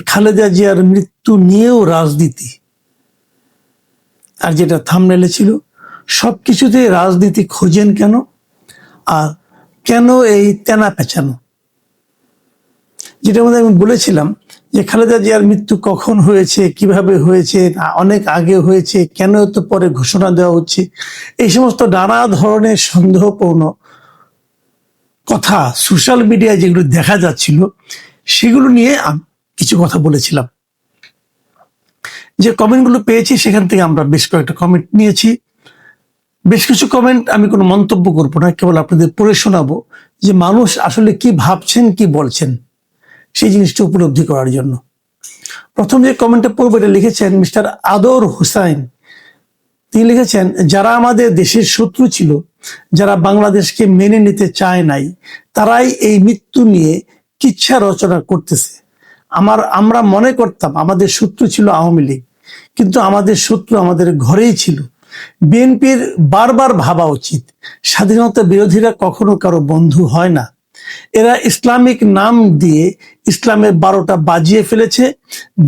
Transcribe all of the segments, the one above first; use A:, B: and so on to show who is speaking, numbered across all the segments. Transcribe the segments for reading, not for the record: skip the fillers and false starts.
A: খালেদা জিয়ার মৃত্যু নিয়েও রাজনীতি, আর যেটা থাম্বনেলে ছিল সবকিছুতে রাজনীতি খোঁজেন কেন, আর কেন এই তেনা পেঁচানো। যেটার মধ্যে আমি বলেছিলাম যে খালেদা জিয়ার মৃত্যু কখন হয়েছে, কিভাবে হয়েছে, অনেক আগে হয়েছে, কেন তো পরে ঘোষণা দেওয়া হচ্ছে, এই সমস্ত নানা ধরনের সন্দেহপূর্ণ কথা সোশ্যাল মিডিয়ায় যেগুলো দেখা যাচ্ছিল সেগুলো নিয়ে কিছু কথা বলেছিলাম। যে কমেন্টগুলো পেয়েছি সেখান থেকে আমরা বেশ কয়েকটা কমেন্ট নিয়েছি। বেশ কিছু কমেন্ট আমি কোনো মন্তব্য করবো না, কেবল আপনাদের পড়ে শোনাবো যে মানুষ আসলে কি ভাবছেন, কি বলছেন, সেই জিনিসটা উপলব্ধি করার জন্য। প্রথম যে কমেন্টটা পড়বো এটা লিখেছেন মিস্টার আদর হুসাইন। তিনি লিখেছেন, যারা আমাদের দেশের শত্রু ছিল, যারা বাংলাদেশকে মেনে নিতে চায় নাই, তারাই এই মৃত্যু নিয়ে কিচ্ছা রচনা করতেছে। আমরা মনে করতাম আমাদের শত্রু ছিল আওয়ামী লীগ, কিন্তু আমাদের শত্রু আমাদের ঘরেই ছিল। বিএনপির বারবার ভাবা উচিত, স্বাধীনতা বিরোধীরা কখনো কারো বন্ধু হয় না। এরা ইসলামিক নাম দিয়ে ইসলামের 12টা বাজিয়ে ফেলেছে,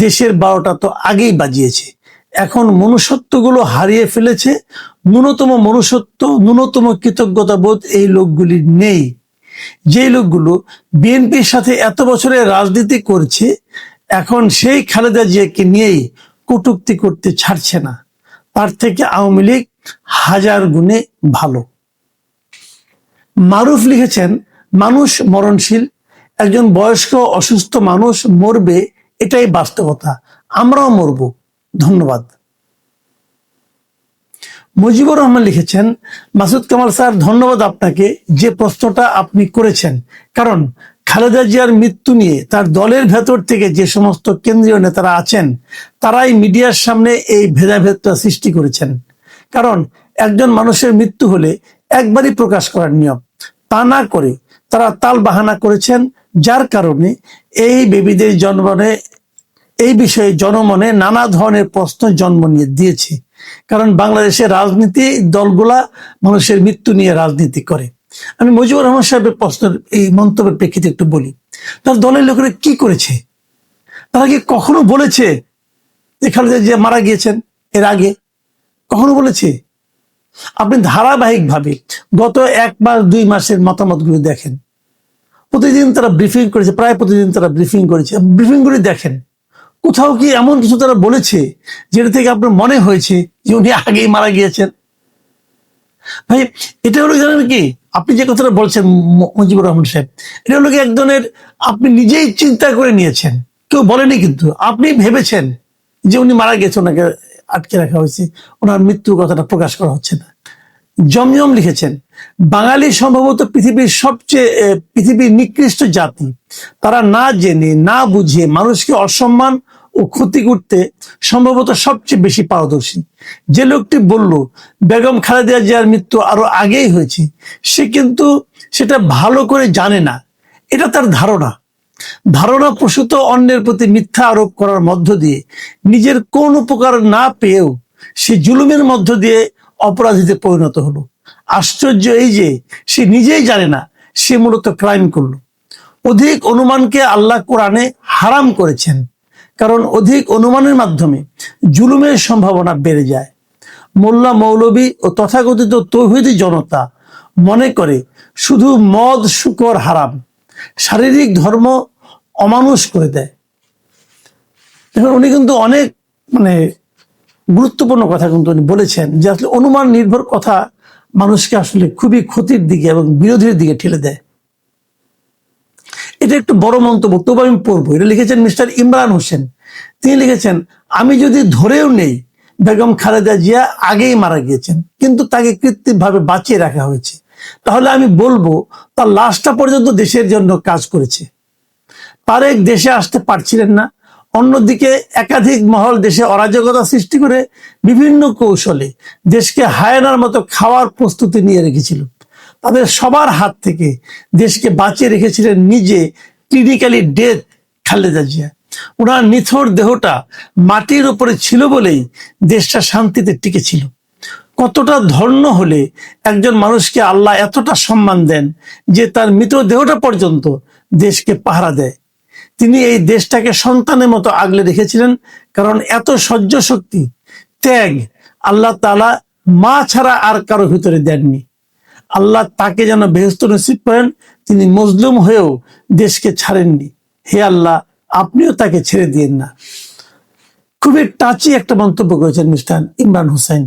A: দেশের 12টা তো আগেই বাজিয়েছে। এখন মনুষ্যত্বগুলো হারিয়ে ফেলেছে। ন্যূনতম মনুষ্যত্ব, ন্যূনতম কৃতজ্ঞতা বোধ এই লোকগুলির নেই। যে লোকগুলো বিএনপির সাথে এত বছরের রাজনীতি করছে, এখন সেই খালেদা জিয়াকে নিয়েই কটূক্তি করতে ছাড়ছে না। তার থেকে আওয়ামী লীগ হাজার গুণে ভালো। মারুফ লিখেছেন, মানুষ মরণশীল, একজন বয়স্ক অসুস্থ মানুষ মরবে, এটাই বাস্তবতা, আমরাও মরব, ধন্যবাদ। মুজিবুর রহমান লিখেছেন, মাসুদ কামাল স্যার ধন্যবাদ আপনাকে যে প্রশ্নটা আপনি করেছেন, কারণ খালেদা জিয়ার মৃত্যু নিয়ে তার দলের ভেতর থেকে যে সমস্ত কেন্দ্রীয় নেতারা আছেন তারাই মিডিয়ার সামনে এই ভেদাভেদটা সৃষ্টি করেছেন। কারণ একজন মানুষের মৃত্যু হলে একবারই প্রকাশ করার নিয়ম, তা না করে তারা তাল বাহানা করেছেন, যার কারণে এই বেবিদের জন্মনে এই বিষয়ে জনমনে নানা ধরনের প্রশ্ন জন্ম নিয়ে দিয়েছে। কারণ বাংলাদেশের রাজনীতি দলগুলা মানুষের মৃত্যু নিয়ে রাজনীতি করে। আমি মুজিবুর রহমান সাহেবের প্রশ্নের এই মন্তব্যের প্রেক্ষিতে একটু বলি, তার দলের লোকেরা কি করেছে? তারা কি কখনো বলেছে যে খালেদা জিয়া মারা গিয়েছেন? এর আগে কখনো বলেছে? আপনি ধারাবাহিকভাবে গত 1 মাস 2 মাসের মতামতগুলো দেখেন, প্রতিদিন তারা ব্রিফিং করেছে, প্রায় প্রতিদিন তারা ব্রিফিং করেছে। ব্রিফিংগুলি দেখেন, কোথাও কি এমন কিছু তারা বলেছে যেটা থেকে আপনার মনে হয়েছে যে উনি আগেই মারা গিয়েছেন? ভাই, এটা হলো জানেন কি, আপনি যে কথাটা বলছেন মুজিবুর রহমান সাহেব, এটা হলো কি এক ধরনের আপনি নিজেই চিন্তা করে নিয়েছেন, কেউ বলেনি, কিন্তু আপনি ভেবেছেন যে উনি মারা গেছে, ওনাকে আটকে রাখা হয়েছে, ওনার মৃত্যুর কথাটা প্রকাশ করা হচ্ছে না। জমজম লিখেছেন, বাঙালি সম্ভবত পৃথিবীর নিকৃষ্ট জাতি। তারা না জেনে না বুঝে মানুষকে অসম্মান ও ক্ষতি করতে সম্ভবত সবচেয়ে বেশি পারদর্শী। যে লোকটি বলল বেগম খালেদা জিয়ার মৃত্যু আরো আগেই হয়েছে, সে কিন্তু সেটা ভালো করে জানে না, এটা তার ধারণা প্রসূত অন্যের প্রতি মিথ্যা আরোপ করার মধ্য দিয়ে নিজের কোন উপকার না পেয়েও সে জুলুমের মধ্য দিয়ে অপরাধীতে পরিণত হলো। আশ্চর্য এই যে সে নিজেই জানে না সে মূলত ক্রাইম করলো। অধিক অনুমানকে আল্লাহ কোরআনে হারাম করেছেন, কারণ অধিক অনুমানের মাধ্যমে জুলুমের সম্ভাবনা বেড়ে যায়। মোল্লা মৌলবী ও তথাকথিত তৌহিদি জনতা মনে করে শুধু মদ শুকর হারাম, শারীরিক ধর্ম অমানুষ করে দেয়। এখন উনি কিন্তু অনেক গুরুত্বপূর্ণ কথা কিন্তু উনি বলেছেন, যে আসলে অনুমান নির্ভর কথা মানুষকে আসলে খুবই ক্ষতির দিকে এবং বিরোধীর দিকে ঠেলে দেয়। এটা একটু বড় মন্তব্য, তবু আমি পড়বো। এটা লিখেছেন মিস্টার ইমরান হোসেন। তিনি লিখেছেন, আমি যদি ধরেও নেই বেগম খালেদা জিয়া আগেই মারা গিয়েছেন, কিন্তু তাকে কৃত্রিমভাবে বাঁচিয়ে রাখা হয়েছে, তাহলে আমি বলবো তার লাশটা পর্যন্ত দেশের জন্য কাজ করেছে। তারেক দেশে আসতে পারছিলেন না, অন্যদিকে একাধিক মহল দেশে অরাজকতা সৃষ্টি করে বিভিন্ন কৌশলে দেশকে হায়নার মতো খাওয়ার প্রস্তুতি নিয়ে রেখেছিল। তাদের সবার হাত থেকে দেশকে বাঁচিয়ে রেখেছিলেন নিজে ক্লিনিক্যালি ডেথ খালেদা জিয়া। ওনার নিথর দেহটা মাটির উপরে ছিল বলেই দেশটা শান্তিতে টিকেছিল। কতটা ধন্য হলে একজন মানুষকে আল্লাহ এতটা সম্মান দেন যে তার মৃতদেহটা পর্যন্ত দেশকে পাহারা দেয়। তিনি এই দেশটাকে সন্তানের মতো আগলে রেখেছিলেন, কারণ এত সহ্য শক্তি, ত্যাগ আল্লাহ তাআলা মা ছাড়া আর কারো ভিতরে দেননি। আল্লাহ তাকে যেন বেহেশত নসিব করেন, তিনি মজলুম হয়েও দেশকে ছাড়েননি। হে আল্লাহ, আপনিও তাকে ছেড়ে দিয়েন না। খুবই টাচি একটা মন্তব্য করেছেন mister Imran Hossain.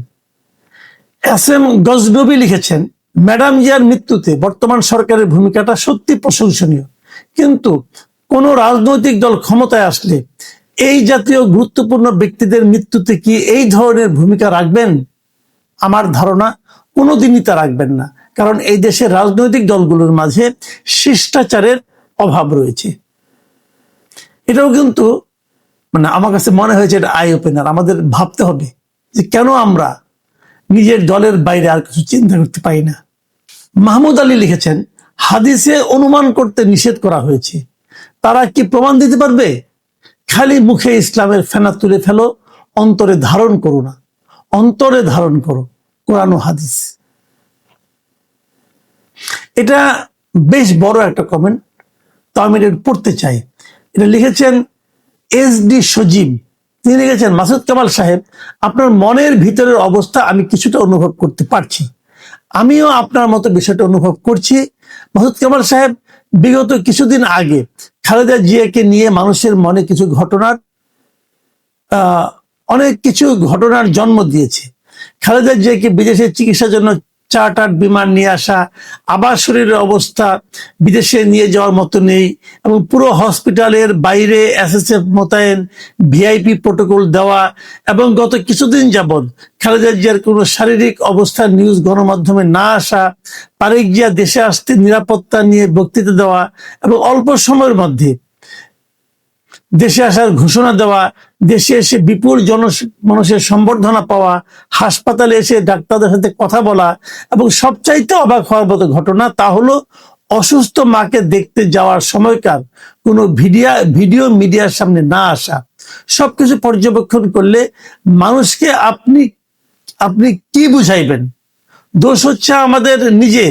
A: S M Ghaznavi লিখেছেন, ম্যাডাম জিয়ার মৃত্যুতে বর্তমান সরকারের ভূমিকাটা সত্যি প্রশংসনীয়, কিন্তু কোন রাজনৈতিক দল ক্ষমতায় আসলে এই জাতীয় গুরুত্বপূর্ণ ব্যক্তিদের মৃত্যুতে কি এই ধরনের ভূমিকা রাখবেন? আমার ধারণা কোনোদিনই তা রাখবেন না, কারণ এই দেশের রাজনৈতিক দলগুলোর মাঝে শিষ্টাচারের অভাব রয়েছে। এটাও কিন্তু আমার কাছে মনে হয়েছে এটা আই ওপেনার। আমাদের ভাবতে হবে যে কেন আমরা নিজের দলের বাইরে আর কিছু চিন্তা করতে পারি না। মাহমুদ আলী লিখেছেন, হাদিসে অনুমান করতে নিষেধ করা হয়েছে, তারা কি প্রমাণ দিতে পারবে? খালি মুখে ইসলামের ফেনা তুলে ফেলো, অন্তরে ধারণ করো না। অন্তরে ধারণ করো কোরআন ও হাদিস। এটা বেশ বড় একটা কমেন্ট, তো আমি এটা পড়তে চাই। এটা লিখেছেন এস ডি সজীব। তিনি লিখেছেন, মাসুদ কামাল সাহেব, আপনার মনের ভিতরের অবস্থা আমি কিছুটা অনুভব করতে পারছি। আমিও আপনার মতো বিষয়টা অনুভব করছি। মাসুদ কামাল সাহেব, বিগত কিছুদিন আগে খালেদা জিয়াকে নিয়ে মানুষের মনে কিছু ঘটনার অনেক কিছু ঘটনার জন্ম দিয়েছে। খালেদা জিয়াকে বিদেশে চিকিৎসার জন্য চার্টার্ড বিমান নিয়ে আসা, আবার শরীরের অবস্থা বিদেশে নিয়ে যাওয়ার মতো নেই, এবং পুরো হসপিটালের বাইরে এসএসএফ মোতায়েন, ভিআইপি প্রোটোকল দেওয়া, এবং গত কিছুদিন যাবৎ খালেদা জিয়ার কোনো শারীরিক অবস্থার নিউজ গণমাধ্যমে না আসা, তারেক জিয়া দেশে আসতে নিরাপত্তা নিয়ে বক্তৃতা দেওয়া, এবং অল্প সময়ের মধ্যে দেশে আসার ঘোষণা দেওয়া, দেশে এসে বিপুল মানুষের সম্বর্ধনা পাওয়া, হাসপাতালে এসে ডাক্তারদের সাথে কথা বলা, এবং সবচাইতে অবাক হওয়ার মতো ঘটনা তা হলো অসুস্থ মাকে দেখতে যাওয়ার সময়কার কোনো ভিডিও মিডিয়ার সামনে না আসা। সবকিছু পর্যবেক্ষণ করলে মানুষকে আপনি কি বুঝাইবেন? দোষ হচ্ছে আমাদের নিজে।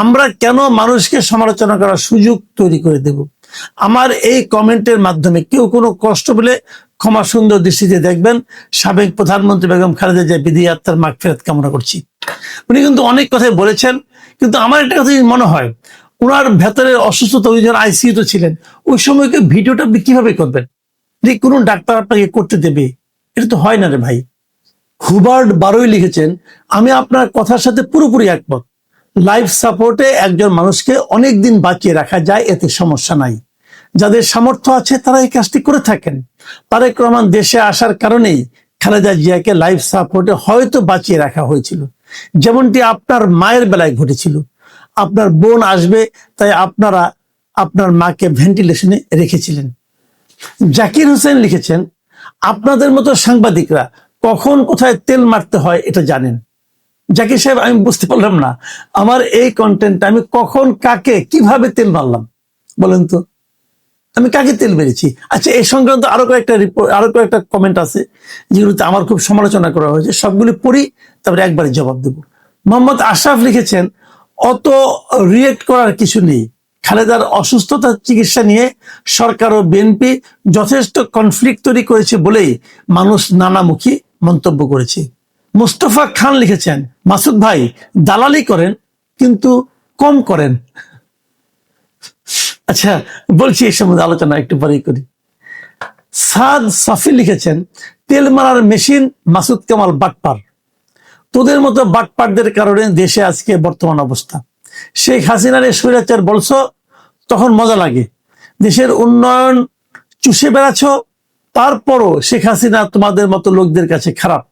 A: আমরা কেন মানুষকে সমালোচনা করার সুযোগ তৈরি করে দেব? আমার এই কমেন্টের মাধ্যমে কেউ কোনো কষ্ট পেলে ক্ষমা সুন্দর দৃষ্টিতে দেখবেন। সাবেক প্রধানমন্ত্রী বেগম খালেদা জিয়া বিধি আত্মার মাগফিরাত কামনা করছি। উনি কিন্তু অনেক কথাই বলেছেন, কিন্তু আমার একটা কথা মনে হয়, ওনার ভেতরে অসুস্থতা, উনি যখন আইসিইউতে ছিলেন, ওই সময়কে ভিডিওটা আপনি কিভাবে করবেন? যে কোনো ডাক্তার আপনাকে করতে দেবে? এটা তো হয় না রে ভাই। হুবার্ট বারোই লিখেছেন, আমি আপনার কথার সাথে পুরোপুরি একমত। লাইফ সাপোর্টে একজন মানুষকে অনেক দিন বাঁচিয়ে রাখা যায়, এতে সমস্যা নাই। যাদের সামর্থ্য আছে তারা এই কাজটি করে থাকেন। তারেক রহমান দেশে আসার কারণেই খালেদা জিয়াকে লাইফ সাপোর্টে হয়তো বাঁচিয়ে রাখা হয়েছিল, যেমনটি আপনার মায়ের বেলায় ঘটেছিল। আপনার বোন আসবে তাই আপনারা আপনার মাকে ভেন্টিলেশনে রেখেছিলেন। জাকির হোসেন লিখেছেন, আপনাদের মতো সাংবাদিকরা কখন কোথায় তেল মারতে হয় এটা জানেন। জাকির সাহেব, আমি বুঝতে পারলাম না আমার এই কন্টেন্টটা আমি কখন কাকে কিভাবে তেল মারলাম বলেন তো? আমি কাকে তেল মেরেছি? আচ্ছা, এই সংক্রান্ত আরো কয়েকটা কমেন্ট আছে যেগুলোতে আমার খুব সমালোচনা করা হয়েছে, সবগুলি পড়ি তারপরে একবারে জবাব দেব। মোহাম্মদ আশরাফ লিখেছেন, অত রিয়েক্ট করার কিছু নেই। খালেদার অসুস্থতার চিকিৎসা নিয়ে সরকার ও বিএনপি যথেষ্ট কনফ্লিক্ট তৈরি করেছে বলেই মানুষ নানামুখী মন্তব্য করেছে। মুস্তফা খান লিখেছেন, মাসুদ ভাই দালালি করেন কিন্তু কম করেন। আচ্ছা, বলছি এই সম্বন্ধে আলোচনা একটু পরেই করি। সাদ সাফি লিখেছেন, তেল মারার মেশিন মাসুদ কামাল বাটপার। তোদের মতো বাটপারদের কারণে দেশে আজকে বর্তমান অবস্থা। শেখ হাসিনার স্বৈরাচার বলছো, তখন মজা লাগে। দেশের উন্নয়ন চুষে বেড়াচ্ছ, তারপরও শেখ হাসিনা তোমাদের মতো লোকদের কাছে খারাপ।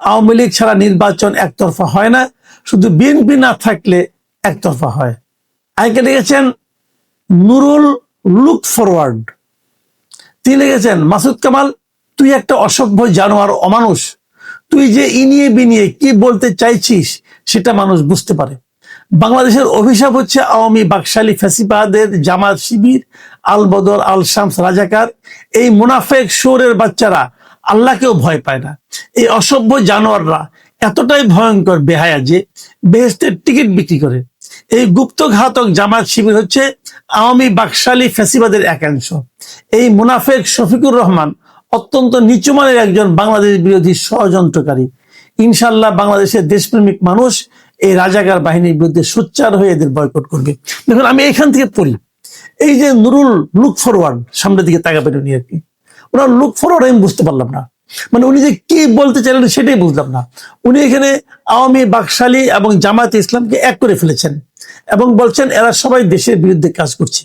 A: আওয়ামী লীগ ছাড়া নির্বাচন একতরফা হয় না, শুধু বিএনপি না থাকলে একতরফা হয়। আইকে লিখেছেন নুরুল লুক ফরওয়ার্ড। তিনি লিখেছেন, মাসুদ কামাল তুই একটা অসভ্য জানোয়ার, অমানুষ। তুই যে ইনিয়ে বিনিয়ে কি বলতে চাইছিস সেটা মানুষ বুঝতে পারে। বাংলাদেশের অভিশাপ হচ্ছে আওয়ামী বাকশালী ফ্যাসিবাদের জামাত শিবির, আল বদর, আল শামস, রাজাকার। এই মুনাফেক শোরের বাচ্চারা আল্লাহকেও ভয় পায় না। এই অসভ্য জানোয়াররা এতটাই ভয়ঙ্কর বেহায়া যে বেহেশতের টিকিট বিক্রি করে। এই গুপ্তঘাতক জামাত শিবির হচ্ছে আওয়ামী বাকশালী ফ্যাসিবাদের একাংশ। এই মুনাফেক শফিকুর রহমান অত্যন্ত নিচুমানের একজন বাংলাদেশ বিরোধী ষড়যন্ত্রকারী। ইনশাল্লাহ বাংলাদেশের দেশপ্রেমিক মানুষ এই রাজাকার বাহিনীর বিরুদ্ধে সোচ্চার হয়ে এদের বয়কট করবে। দেখুন, আমি এখান থেকে পড়ি, এই যে নুরুল লুক ফরওয়ার্ড, সামনের দিকে তাকাবেন উনি আর কি, ওনার লুক ফরওয়ার্ড আমি বুঝতে পারলাম না, মানে উনি যে কি বলতে চাইলেন সেটাই বুঝলাম না। উনি এখানে আওয়ামী বাকশালী এবং জামায়াতে ইসলামকে এক করে ফেলেছেন এবং বলছেন এরা সবাই দেশের বিরুদ্ধে কাজ করছে।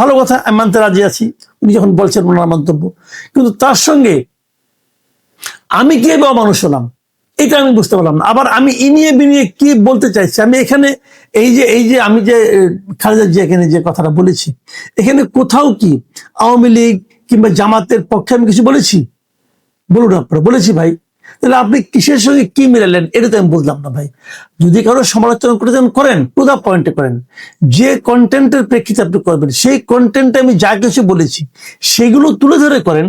A: ভালো কথা, আমি মানতে রাজি আছি উনি যখন বলছেন ওনার মন্তব্য, কিন্তু তার সঙ্গে আমি কি অমানুষ হলাম এটা আমি বুঝতে পারলাম না। আবার আমি ইনিয়ে বিনিয়ে কি বলতে চাইছি, আমি এখানে এই যে আমি যে খালেদা জিয়া এখানে যে কথাটা বলেছি, এখানে কোথাও কি আওয়ামী লীগ কিংবা জামাতের পক্ষে আমি কিছু বলেছি? বলুন আপনারা, বলেছি ভাই? তাহলে আপনি কিসের সঙ্গে কি মিলালেন এটা তো আমি বুঝলাম না ভাই। যদি কারো সমালোচনা করেন টু দা পয়েন্টে করেন, যে কন্টেন্টের প্রেক্ষিতে আপনি করবেন সেই কন্টেন্টে আমি যা কিছু বলেছি সেগুলো তুলে ধরে করেন।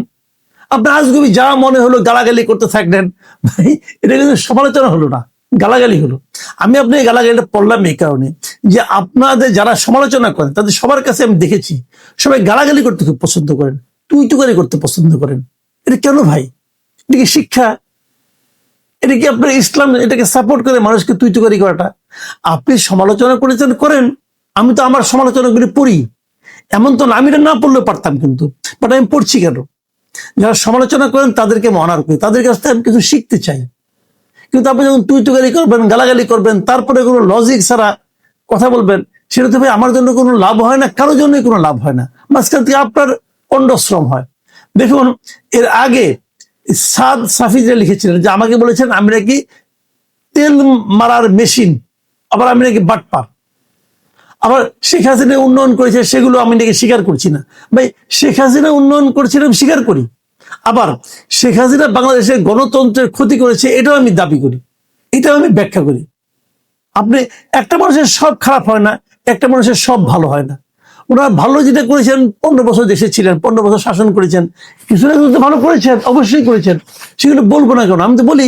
A: আপনার আজগুবি যা মনে হলো গালাগালি করতে থাকলেন ভাই, এটা কিন্তু সমালোচনা হলো না, গালাগালি হলো। আমি আপনি গালাগালিটা পড়লাম এই কারণে যে আপনাদের যারা সমালোচনা করেন তাদের সবার কাছে আমি দেখেছি সবাই গালাগালি করতে খুব পছন্দ করেন, তুই টুকারি করতে পছন্দ করেন। এটা কেন ভাই? এটা কি শিক্ষা? এটা কি আপনার ইসলাম এটাকে সাপোর্ট করে মানুষকে তুই টুকারি করাটা? আপনি সমালোচনা করেছেন করেন, আমি তো আমার সমালোচনাগুলি পড়ি, এমন তো আমি এটা না পড়লেও পারতাম, কিন্তু বাট আমি পড়ছি কেন? যারা সমালোচনা করেন তাদেরকে আমি অনার করি, তাদের কাছ থেকে আমি কিছু শিখতে চাই। কিন্তু আপনি যখন তুই তুকারি করবেন, গালাগালি করবেন, তারপরে কোনো লজিক ছাড়া কথা বলবেন, সেটা তো ভাই আমার জন্য কোনো লাভ হয় না, কারোর জন্যই কোনো লাভ হয় না, মাঝখান থেকে আপনার অন্ডশ্রম হয়। দেখুন, এর আগে সাদ সাফিজরা লিখেছিলেন যে আমাকে বলেছেন আমি নাকি তেল মারার মেশিন, আবার আমি নাকি বাটপার। আবার শেখ হাসিনা উন্নয়ন করেছে সেগুলো আমি নাকি স্বীকার করছি না। ভাই, শেখ হাসিনা উন্নয়ন করছিল আমি স্বীকার করি, আবার শেখ হাসিনা বাংলাদেশের গণতন্ত্রের ক্ষতি করেছে এটাও আমি দাবি করি, এটাও আমি ব্যাখ্যা করি। আপনি একটা মানুষের সব খারাপ হয় না, একটা মানুষের সব ভালো হয় না। ওনারা ভালো যেটা করেছেন, 15 বছর দেশে ছিলেন, 15 বছর শাসন করেছেন, কিছু না কিছু ভালো করেছেন, অবশ্যই করেছেন, সেগুলো বলবো না কেন, আমি তো বলি।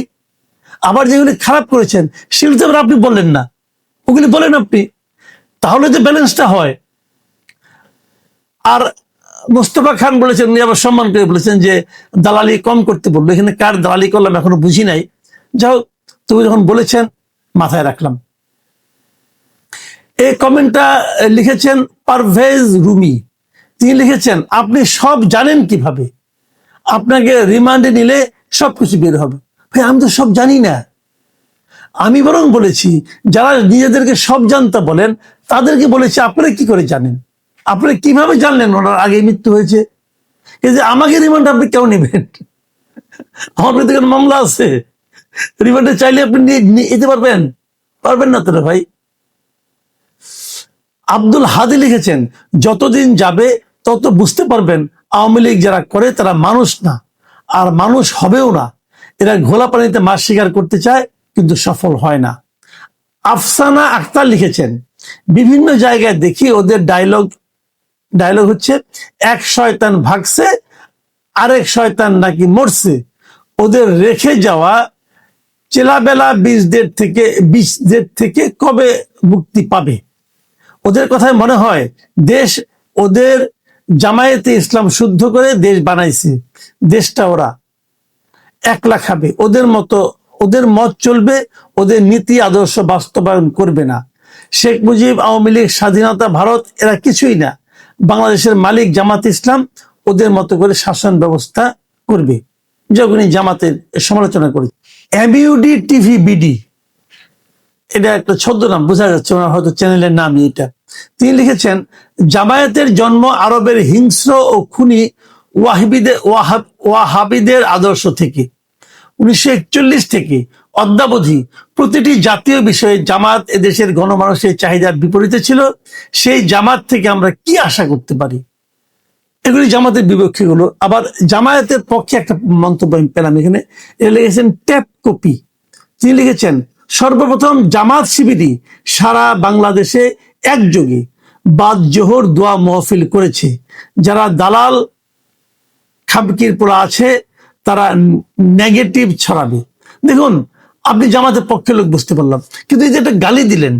A: আবার যেগুলি খারাপ করেছেন সেগুলো তো আপনি বললেন না, ওগুলি বলেন আপনি, তাহলে যে ব্যালেন্সটা হয়। আর মোস্তফা খান বলেছেন, উনি আবার সম্মান করে বলেছেন যে দালালি কম করতে বললো, এখানে কার দালালি করলাম এখনো বুঝি নাই। যাও, তুমি যখন বলেছেন মাথায় রাখলাম। এই কমেন্টটা লিখেছেন পারভেজ রুমি, তিনি লিখেছেন আপনি সব জানেন কিভাবে? আপনাকে রিমান্ডে নিলে সবকিছু বের হবে। ভাই, আমি তো সব জানি না। আমি বরং বলেছি যারা নিজেদেরকে সব জানতা বলেন তাদেরকে বলেছি আপনারা কি করে জানেন? আপনারা কিভাবে জানলেন ওনার আগে মৃত্যু হয়েছে? এই যে আমাকে রিমান্ড আপনি কেউ নেবেন? আমার বিরুদ্ধে মামলা আছে, রিমান্ডে চাইলে আপনি নিতে পারবেন? পারবেন না তো ভাই। আব্দুল হাদি লিখেছেন যতদিন যাবে তত বুঝতে পারবেন আওয়ামী লীগ যারা করে তারা মানুষ না, আর মানুষ হবেও না। এরা ঘোলা পানিতে মাছ শিকার করতে চায় কিন্তু সফল হয় না। আফসানা আক্তার লিখেছেন বিভিন্ন জায়গায় দেখি ওদের ডায়লগ হচ্ছে এক শয়তান ভাগছে আরেক শয়তান নাকি মরছে, ওদের রেখে যাওয়া চেলাবেলা বীজদের থেকে কবে মুক্তি পাবে? ওদের কথায় মনে হয় দেশ ওদের জামায়াতে ইসলাম শুদ্ধ করে দেশ বানাইছে, দেশটা ওরা একলা খাবে, ওদের মত চলবে, ওদের নীতি আদর্শ বাস্তবায়ন করবে না। শেখ মুজিব, আওয়ামী লীগ, স্বাধীনতা, ভারত এরা কিছুই না, বাংলাদেশের মালিক জামাত ইসলাম, ওদের মতো করে শাসন ব্যবস্থা করবে। যখনই জামাতের সমালোচনা করি, এমইউডি টিভি বিডি, এটা একটা ছদ্মনাম, বোঝা যাচ্ছে ওনার হয়তো চ্যানেলের নামই এটা। তিনি লিখেছেন জামায়াতের জন্ম আরবের হিংস্র ও খুনি ওয়াহাবিদের আদর্শ থেকে। 1941 থেকে অদ্যাবধি প্রতিটি জাতীয় বিষয়ে জামাত এদেশের গণমানুষের চাহিদার বিপরীতে ছিল। সেই জামাত থেকে আমরা কি আশা করতে পারি? এগুলি জামাতের বিপক্ষে গুলো। আবার জামায়াতের পক্ষে একটা মন্তব্য আমি পেলাম এখানে, এটা লিখেছেন ট্যাপ কপি। তিনি লিখেছেন সর্বপ্রথম জামাত শিবিরই সারা বাংলাদেশে একযোগে বাদ জোহর দোয়া মহফিল করেছে। যারা দালাল খাবকির পোড়া আছে তারা নেগেটিভ ছড়াবে। দেখুন, আপনি জামাতের পক্ষে লোক বুঝতে পারলাম, কিন্তু এই যে একটা গালি দিলেন,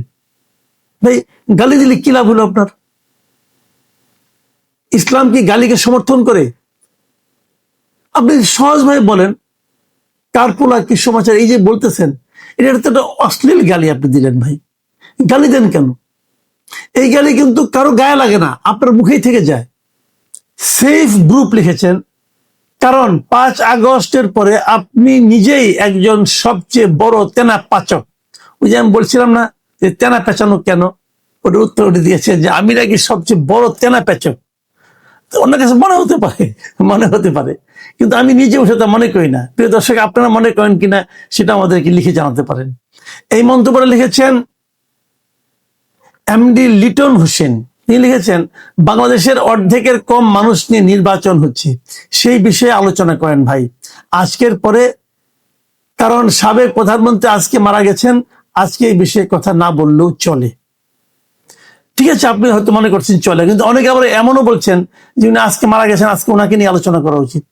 A: ভাই গালি দিলে কি লাভ হলো আপনার? ইসলাম কি গালিকে সমর্থন করে? আপনি সহজভাবে বলেন কার পোলা কি সমাচার, এই যে বলতেছেন, এটা তো একটা অশ্লীল গালি আপনি দিলেন ভাই। গালি দেন কেন? এই গালি কিন্তু কারো গায়ে লাগে না, আপনার মুখেই থেকে যায়। সেফ গ্রুপ লিখেছেন, কারণ 5 আগস্টের পরে আপনি নিজেই একজন সবচেয়ে বড় তেনা পাচক। ওই যে আমি বলছিলাম না যে তেনা পেঁচানো কেন, ওটার উত্তর ওটা দিয়েছে যে আমি নাকি সবচেয়ে বড় তেনা পেঁচক। অন্য কাছে মনে হতে পারে, কিন্তু আমি নিজে সেটা মনে করি না। প্রিয় দর্শক, আপনারা মনে করেন কিনা সেটা আমাদেরকে লিখে জানাতে পারেন। এই মন্তব্যটা লিখেছেন এমডি লিটন হোসেন। তিনি লিখেছেন, বাংলাদেশের অর্ধেকের কম মানুষ নিয়ে নির্বাচন হচ্ছে, সেই বিষয়ে আলোচনা করেন ভাই আজকের পরে, কারণ সাবেক প্রধানমন্ত্রী আজকে মারা গেছেন, আজকে এই বিষয়ে কথা না বললেও চলে। ঠিক আছে, আপনি হয়তো মনে করছেন চলে, কিন্তু অনেকে আবার এমনও বলছেন যে উনি আজকে মারা গেছেন, আজকে ওনাকে নিয়ে আলোচনা করা উচিত।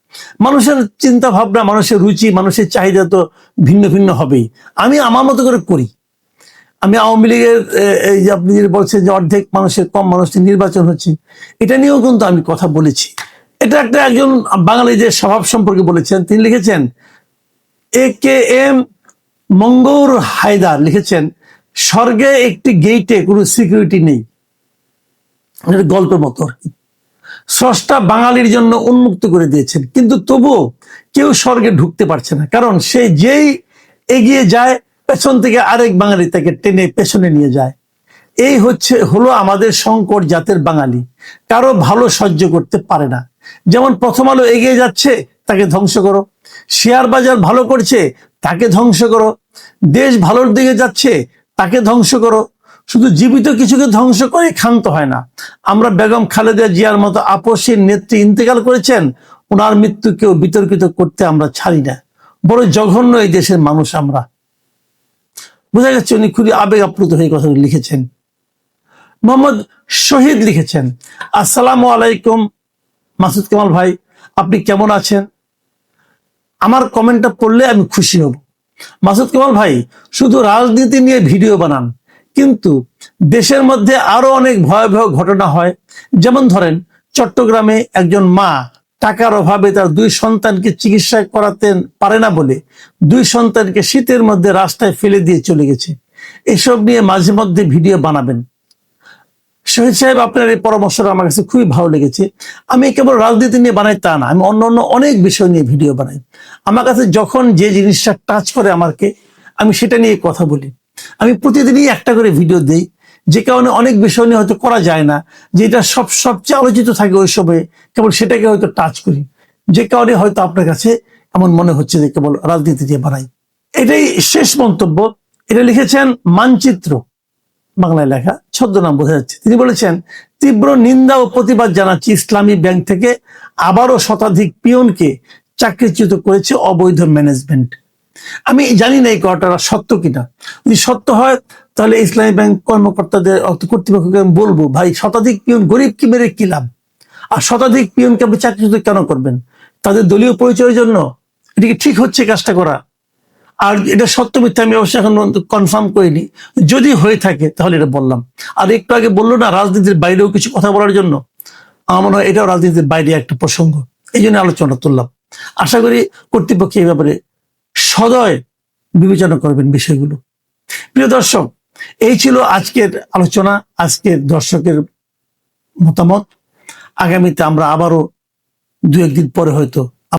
A: মানুষের চিন্তা ভাবনা, মানুষের রুচি, মানুষের চাহিদা তো ভিন্ন ভিন্ন হবেই। আমি আমার মতো করে করি। আমি আওয়ামী লীগের এই যে আপনি বলছেন যে অর্ধেক মানুষের কম মানুষ নির্বাচন হচ্ছে, এটা নিয়েও কিন্তু আমি কথা বলেছি। এটা একজন বাঙালি যে স্বভাব সম্পর্কে বলেছেন, তিনি লিখেছেন AKM মঙ্গৌর হায়দার লিখেছেন, স্বর্গে একটি গেইটে কোনো সিকিউরিটি নেই। গল্পের মতো। স্রষ্টা বাঙালির জন্য উন্মুক্ত করে দিয়েছেন, কিন্তু তবুও কেউ স্বর্গে ঢুকতে পারছে না, কারণ সে যেই এগিয়ে যায় পেছন থেকে আরেক বাঙালি তাকে টেনে পেছনে নিয়ে যায়। এই হলো আমাদের সংকট জাতের বাঙালি, কারো ভালো সহ্য করতে পারে না। যেমন প্রথম আলো এগিয়ে যাচ্ছে, তাকে ধ্বংস করো। শেয়ার বাজার ভালো করছে, তাকে ধ্বংস করো। দেশ ভালোর দিকে যাচ্ছে, তাকে ধ্বংস করো। শুধু জীবিত কিছুকে ধ্বংস করে ক্ষান্ত হয় না। আমরা বেগম খালেদা জিয়ার মতো আপসীর নেত্রী ইন্তেকাল করেছেন, ওনার মৃত্যুকেও বিতর্কিত করতে আমরা ছাড়ি না। বড় জঘন্য এই দেশের মানুষ আমরা। বোঝা যাচ্ছে উনি খুবই আবেগ আপ্লুত হয়ে কথা লিখেছেন। মোহাম্মদ শহীদ লিখেছেন, আসসালামু আলাইকুম মাসুদ কামাল ভাই, আপনি কেমন আছেন? আমার কমেন্টটা পড়লে আমি খুশি হব। মাসুদ কামাল ভাই শুধু রাজনীতি নিয়ে ভিডিও বানান, কিন্তু দেশের মধ্যে আরো অনেক ভয়াবহ ঘটনা হয়। যেমন ধরেন, চট্টগ্রামে একজন মা টাকার অভাবে তার 2 সন্তানকে চিকিৎসা করাতে পারে না বলে 2 সন্তানকে শীতের মধ্যে রাস্তায় ফেলে দিয়ে চলে গেছে। এসব নিয়ে মাঝে মধ্যে ভিডিও বানাবেন। শহীদ সাহেব, আপনার এই পরামর্শটা আমার কাছে খুবই ভালো লেগেছে। আমি কেবল রাজনীতি নিয়ে বানাই তা না, আমি অন্য অনেক বিষয় নিয়ে ভিডিও বানাই। আমার কাছে যখন যে জিনিসটা টাচ করে আমাকে, আমি সেটা নিয়ে কথা বলি। আমি প্রতিদিনই একটা করে ভিডিও দেই, যে কারণে অনেক বিষয় নিয়ে হয়তো করা যায় না, যেটা সবচেয়ে আলোচিত থাকে ওই সময়ে, কেবল সেটাকে হয়তো টাচ করি, যে কারণে হয়তো আপনার কাছে এমন মনে হচ্ছে যে কেবল রাজনীতি দিয়ে বানাই। এটাই শেষ মন্তব্য। এটা লিখেছেন মানচিত্র, বাংলায় লেখা, ছদ্মনাম বোঝা যাচ্ছে। তিনি বলেছেন, তীব্র নিন্দা ও প্রতিবাদ জানাচ্ছি, ইসলামী ব্যাংক থেকে আবারও শতাধিক পিয়নকে চাকরিচ্যুত করেছে অবৈধ ম্যানেজমেন্ট। আমি জানি না এই কথাটা সত্য কিনা। যদি সত্য হয় তাহলে ইসলামী ব্যাংক কর্মকর্তাদের কর্তৃপক্ষকে আমি বলবো, ভাই শতাধিক পিয়ন গরিব কি মেরে কি লাভ? আর শতাধিক পিয়নকে আপনি চাকরিচ্যুত কেন করবেন? তাদের দলীয় পরিচয়ের জন্য? এটা কি ঠিক হচ্ছে কাজটা করা? আর এটা সত্য মিথ্যা আমি অবশ্যই এখন কনফার্ম করিনি, যদি হয়ে থাকে তাহলে এটা বললাম। আর একটু আগে বললো না রাজনীতির বাইরেও কিছু কথা বলার জন্য, আমার মনে হয় এটাও রাজনীতির বাইরে একটা প্রসঙ্গ, এই জন্য আলোচনা তুললাম। আশা করি কর্তৃপক্ষ এই ব্যাপারে সদয় বিবেচনা করবেন বিষয়গুলো। প্রিয় দর্শক, এই ছিল আজকের আলোচনা, আজকের দর্শকের মতামত। আগামীতে আমরা আবারও 2-1 দিন পরে হয়তো